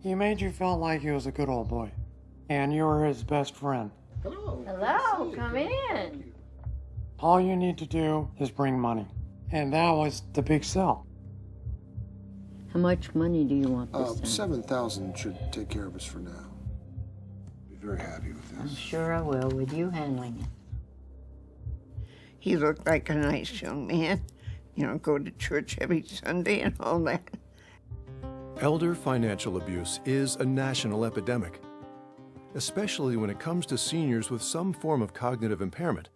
He made you feel like he was a good old boy, and you were his best friend. Hello. Hello, come in. All you need to do is bring money, and that was the big sell. How much money do you want this time? 7,000 should take care of us for now. Be very happy with this. I'm sure I will, with you handling it. He looked like a nice young man. You know, go to church every Sunday and all that. Elder financial abuse is a national epidemic, especially when it comes to seniors with some form of cognitive impairment,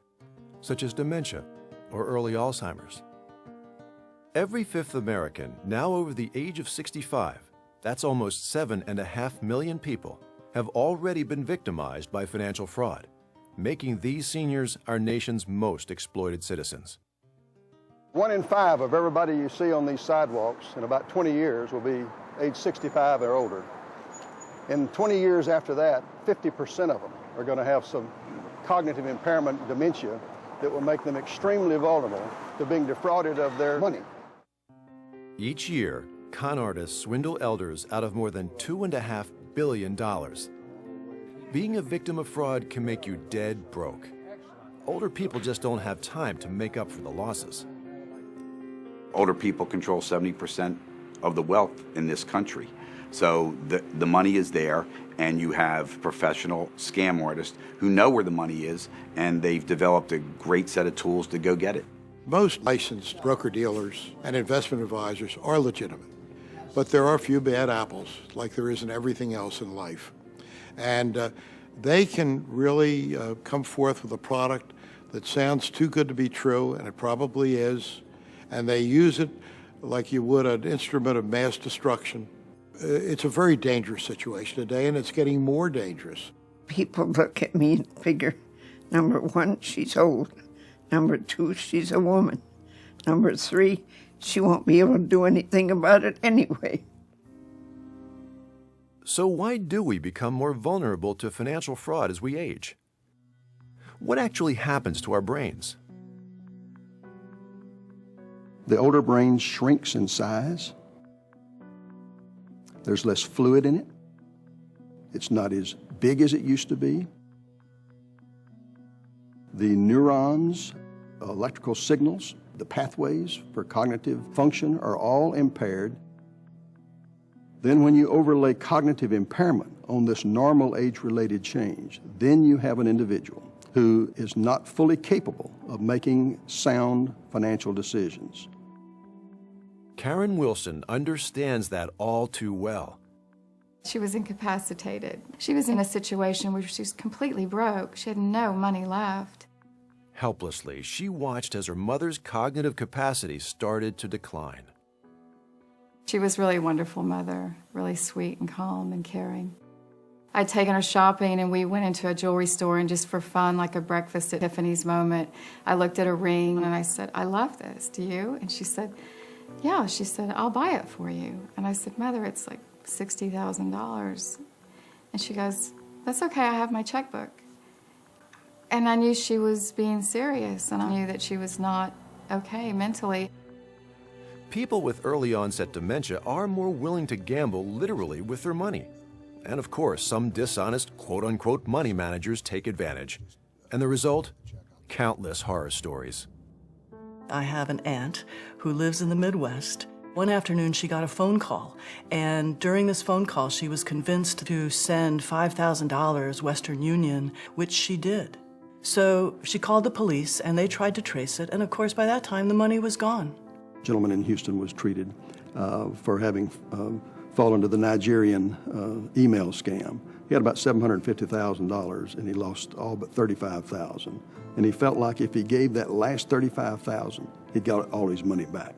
such as dementia or early Alzheimer's. Every fifth American now over the age of 65, that's almost 7.5 million people, have already been victimized by financial fraud, making these seniors our nation's most exploited citizens. 1 in 5 of everybody you see on these sidewalks in about 20 years will be age 65 or older. In 20 years after that, 50% of them are going to have some cognitive impairment, dementia, that will make them extremely vulnerable to being defrauded of their money. Each year, con artists swindle elders out of more than $2.5 billion. Being a victim of fraud can make you dead broke. Older people just don't have time to make up for the losses. Older people control 70% of the wealth in this country. So the money is there, and you have professional scam artists who know where the money is, and they've developed a great set of tools to go get it. Most licensed broker-dealers and investment advisors are legitimate, but there are a few bad apples, like there is in everything else in life. And they can really come forth with a product that sounds too good to be true, and it probably is, and they use it like you would an instrument of mass destruction. It's a very dangerous situation today, and it's getting more dangerous. People look at me and figure, number 1, she's old. Number 2, she's a woman. Number 3, she won't be able to do anything about it anyway. So why do we become more vulnerable to financial fraud as we age? What actually happens to our brains? The older brain shrinks in size. There's less fluid in it. It's not as big as it used to be. The neurons, electrical signals, the pathways for cognitive function are all impaired. Then when you overlay cognitive impairment on this normal age-related change, then you have an individual who is not fully capable of making sound financial decisions. Karen Wilson understands that all too well. She was incapacitated. She was in a situation where she was completely broke. She had no money left. Helplessly, she watched as her mother's cognitive capacity started to decline. She was really a wonderful mother, really sweet and calm and caring. I'd taken her shopping, and we went into a jewelry store, and just for fun, like a breakfast at Tiffany's moment, I looked at a ring and I said, "I love this, do you?" And she said, "Yeah." She said, "I'll buy it for you." And I said, "Mother, it's like $60,000. And she goes, "That's okay, I have my checkbook." And I knew she was being serious, and I knew that she was not okay mentally. People with early onset dementia are more willing to gamble literally with their money. And of course, some dishonest quote-unquote money managers take advantage. And the result? Countless horror stories. I have an aunt who lives in the Midwest. One afternoon, she got a phone call, and during this phone call, she was convinced to send $5,000 Western Union, which she did. So she called the police, and they tried to trace it, and of course, by that time, the money was gone. A gentleman in Houston was treated for having fallen to the Nigerian email scam. He had about $750,000, and he lost all but $35,000. And he felt like if he gave that last $35,000, he got all his money back.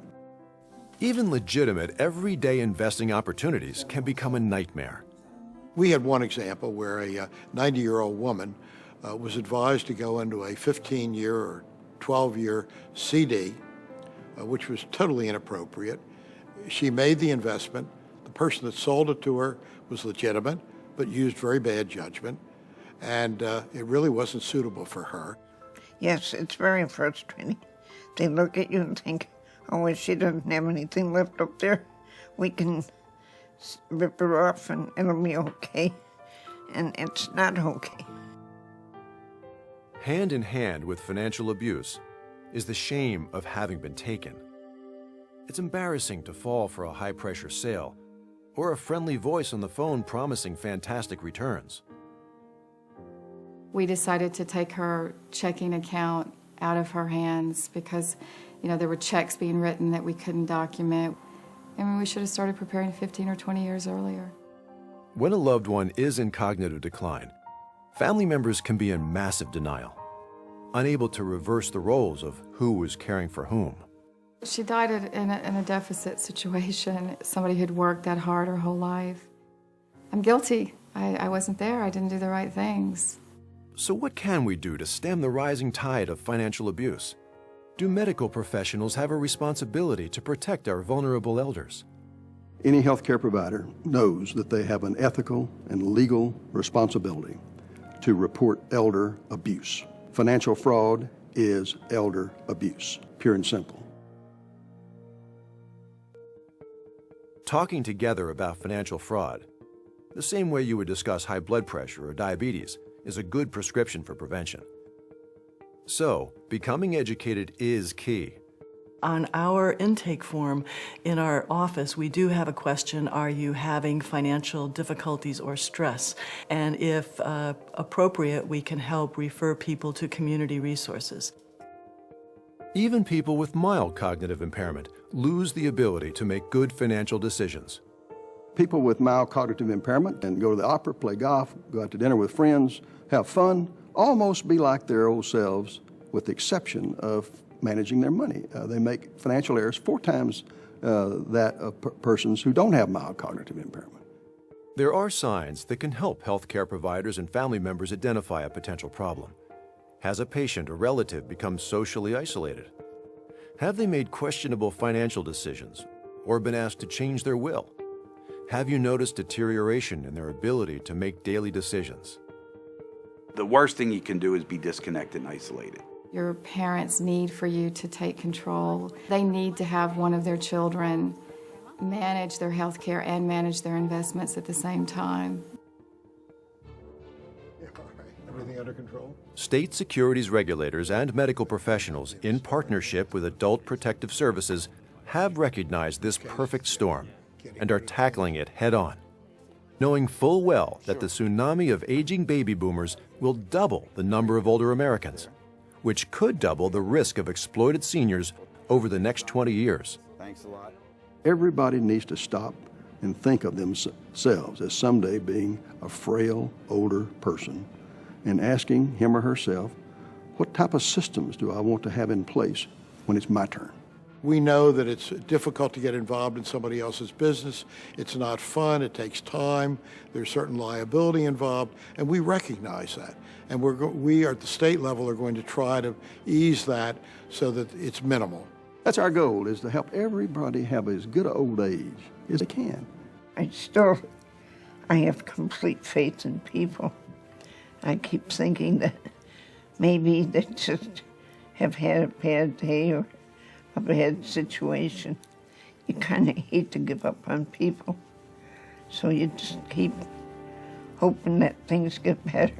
Even legitimate, everyday investing opportunities can become a nightmare. We had one example where a 90-year-old woman was advised to go into a 15-year or 12-year CD, which was totally inappropriate. She made the investment. The person that sold it to her was legitimate, but used very bad judgment, and it really wasn't suitable for her. Yes, it's very frustrating. They look at you and think, "Oh, well, she doesn't have anything left up there. We can rip her off and it'll be okay. And it's not okay. Hand in hand with financial abuse is the shame of having been taken. It's embarrassing to fall for a high-pressure sale or a friendly voice on the phone promising fantastic returns. We decided to take her checking account out of her hands because, there were checks being written that we couldn't document. We should have started preparing 15 or 20 years earlier. When a loved one is in cognitive decline, family members can be in massive denial, unable to reverse the roles of who is caring for whom. She died in a deficit situation, somebody who'd worked that hard her whole life. I'm guilty. I wasn't there. I didn't do the right things. So what can we do to stem the rising tide of financial abuse? Do medical professionals have a responsibility to protect our vulnerable elders? Any healthcare provider knows that they have an ethical and legal responsibility to report elder abuse. Financial fraud is elder abuse, pure and simple. Talking together about financial fraud, the same way you would discuss high blood pressure or diabetes, is a good prescription for prevention. So, becoming educated is key. On our intake form in our office, we do have a question, are you having financial difficulties or stress? And if appropriate, we can help refer people to community resources. Even people with mild cognitive impairment lose the ability to make good financial decisions. People with mild cognitive impairment can go to the opera, play golf, go out to dinner with friends, have fun, almost be like their old selves, with the exception of managing their money. They make financial errors 4 times that of persons who don't have mild cognitive impairment. There are signs that can help healthcare providers and family members identify a potential problem. Has a patient or relative become socially isolated? Have they made questionable financial decisions or been asked to change their will? Have you noticed deterioration in their ability to make daily decisions? The worst thing you can do is be disconnected and isolated. Your parents need for you to take control. They need to have one of their children manage their health care and manage their investments at the same time. Everything under control? State securities regulators and medical professionals, in partnership with Adult Protective Services, have recognized this perfect storm and are tackling it head-on, knowing full well that the tsunami of aging baby boomers will double the number of older Americans, which could double the risk of exploited seniors over the next 20 years. Thanks a lot. Everybody needs to stop and think of themselves as someday being a frail, older person and asking him or herself, what type of systems do I want to have in place when it's my turn? We know that it's difficult to get involved in somebody else's business. It's not fun. It takes time. There's certain liability involved, and we recognize that. And we at the state level are going to try to ease that so that it's minimal. That's our goal, is to help everybody have as good an old age as they can. I have complete faith in people. I keep thinking that maybe they just have had a bad day or a bad situation. You kind of hate to give up on people, so you just keep hoping that things get better.